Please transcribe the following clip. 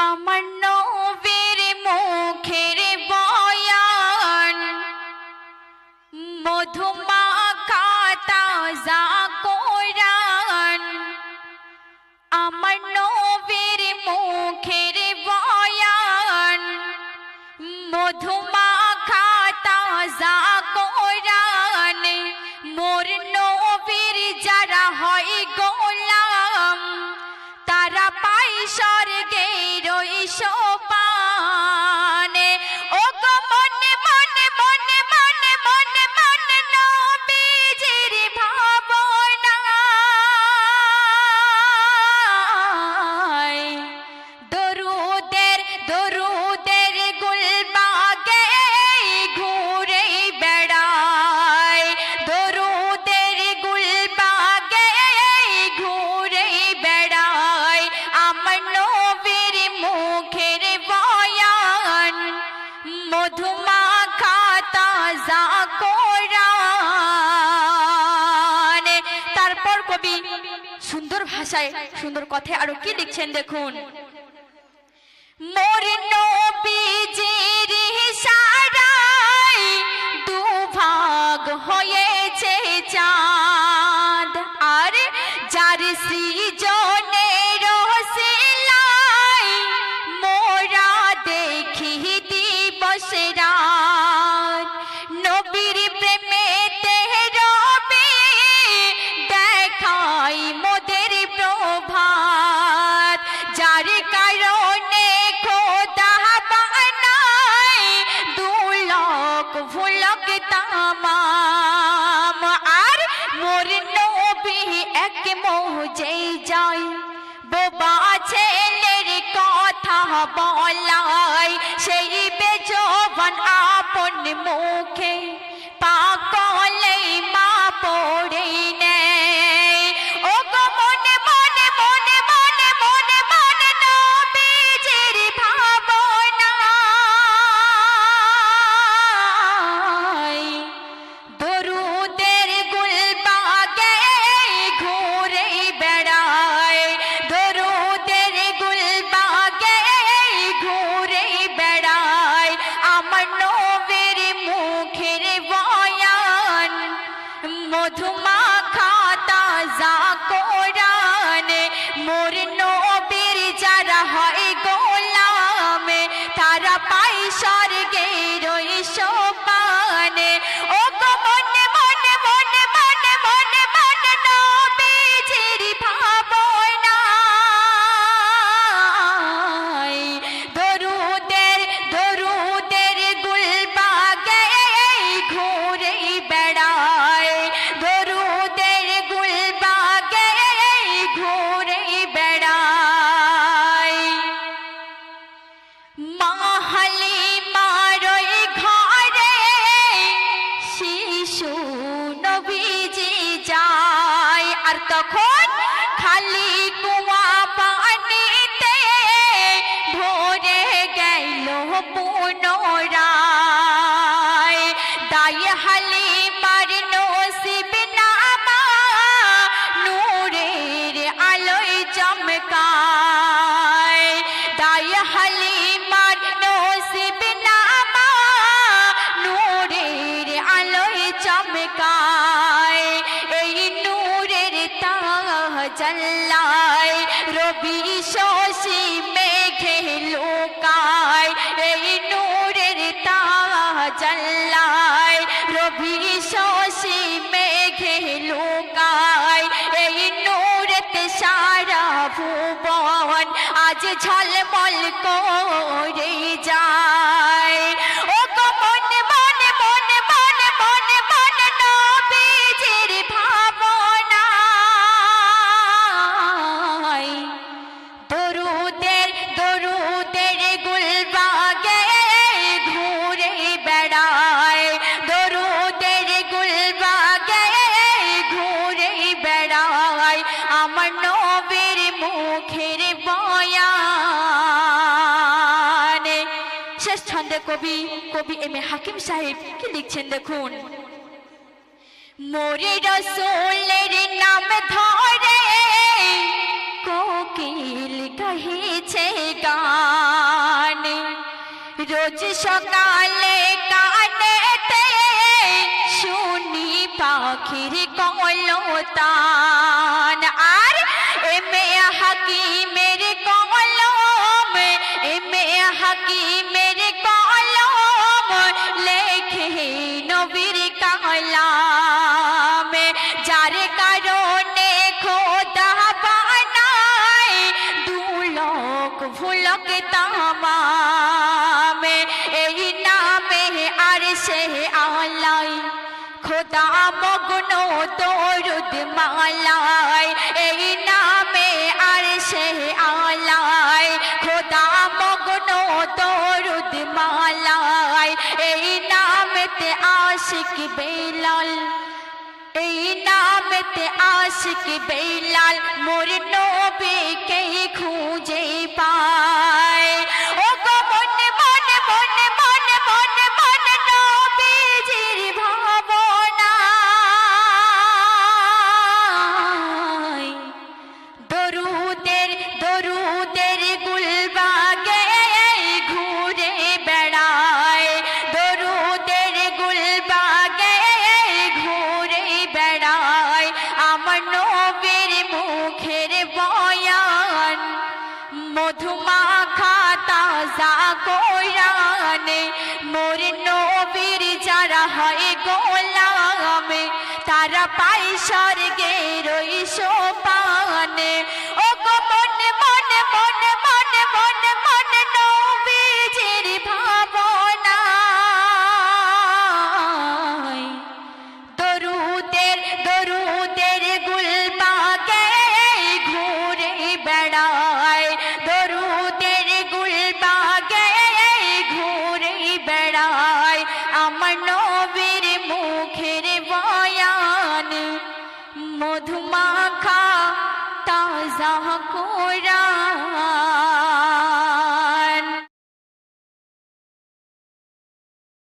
আমার নবীর মুখের বয়ান মধুমাখা তাজা কোরআন। আমার নবীর মুখের বয়ান মধুমাখা তাজা কোরআন। মোর নবীর যারা হয় গোলাম তারা পাই স্বর্গের ওই সোপানে। ও গো মনে মনে মনে মনে মনে মনে নবীজির ভাবনায় দরুদের দরুদের গুলবাগে ঘুরে বেড়ায়। দরুদের গুলবাগে ঘুরে বেড়ায়। আমার নবীর মুখের বয়ান মধুমাখা তাজা কোরআন। তারপর কবি সুন্দর ভাষায় সুন্দর কথায় আরো কি লিখছেন দেখুন। মোর নবীজির ইশারায় দুভাগ হয়েছে চাঁদ। আর যার সৃজনের ওসিলায় মোরা দেখি দিবস রাত। নবীর প্রেমেতে রবি দেখাই মোদের প্রভাত। যার কারণে খোদা বানায় দুলক ভুলক তামাম। আর মোর নবী এক মৌজেই যায় বোবা ছেলের কথা বলায়। সেই বেজবান আপন মুখে পাগলে মা পড়ে নেয়। ও গো মনে মনে মনে মনে মনে মনে নবীজির ভাবনায় দরুদের গুলবাগে ঘুরে বেড়ায়। দরুদের গুলবাগে ঘুরে বেড়ায়। আমার নবীর মুখের বয়ান মধুমাখা তাজা কোরআন। মোর নবীর যারা হয় গোলাম তারা পাই স্বর্গের ওই সোপানে। ও গো মনে মনে মনে মনে মনে মনে নবীজির ভাবনায় দরুদের দরুদের গুলবাগে ঘুরে বেড়ায়। দরুদের গুলবাগে ঘুরে বেড়ায়। মা হালিমার ওই ঘরে শিশু নবীজি যায়। আর তখন খালি কুয়া পানিতে ভরে গেল পুনরায়। দাই হালিমার নসিব নামা নূরের আলোয় চমকায়। দাই হালিমার নসিব নামা নূরের আলোয় চমকায়। এই নূরের তাজাল্লায় রবি শশী মেঘে লুকায়। এই নূরের তাজাল্লায় রবি শশী মেঘে লুকায়। এই নূরেতে সারা ভুবন আজ ঝলমল করে যায়। ও গো মনে মনে মনে মনে মনে মনে নবীজির ভাবনায় দরুদের দরুদের গুলবাগে ঘুরে বেড়ায়। দরুদের গুলবাগে ঘুরে বেড়ায়। আমার নবীর মুখের বয়ান। শেষ ছন্দে কবি এম এ হাকিম সাহেব কি লিখছেন দেখুন। মোরে রসুলের নাম ধরে কোকিল কহিছে গান। রোজ সকালে কানেতে শুনি পাখির কলতান, আর এমে হাকিমের কলম, এমে হাকিমের কলম লেখে নবীর কালাম, যার কারণে খোদা বানায় দুলক ভুলক তামাম। এই নামে আরশে আলাই খোদা মগ্ন দরুদ মালায়, এই নামে আরশে আলাই খোদা মগ্ন দরুদ মালায়। এই নামেতে আশিক বেলাল, এই নামেতে আশিক বেলাল মোর নবীকে খুঁজে পায়। ও গো মনে মনে মনে মনে মনে মনে নবীজির ভাবনায় দরুদের দরুদের গুলবাগে ঘুরে বেড়ায়, দরুদের গুলবাগে ঘুরে বেড়ায়। আমার নবীর মুখের বয়ান মধুমাখা তাজা কোরআনে, মোর নবীর যারা হয় গোলাম তারা পায় স্বর্গের ওই সোপানে। ও গো মনে মনে মনে মনে মনে মনে নবীজির ভাবনায় দরুদের দরুদের গুলবাগে ঘুরে বেড়ায়, দরুদের গুলবাগে ঘুরে বেড়ায়। আমার নবীর মুখের বয়ান মধুমাখা তাজা কোরআন।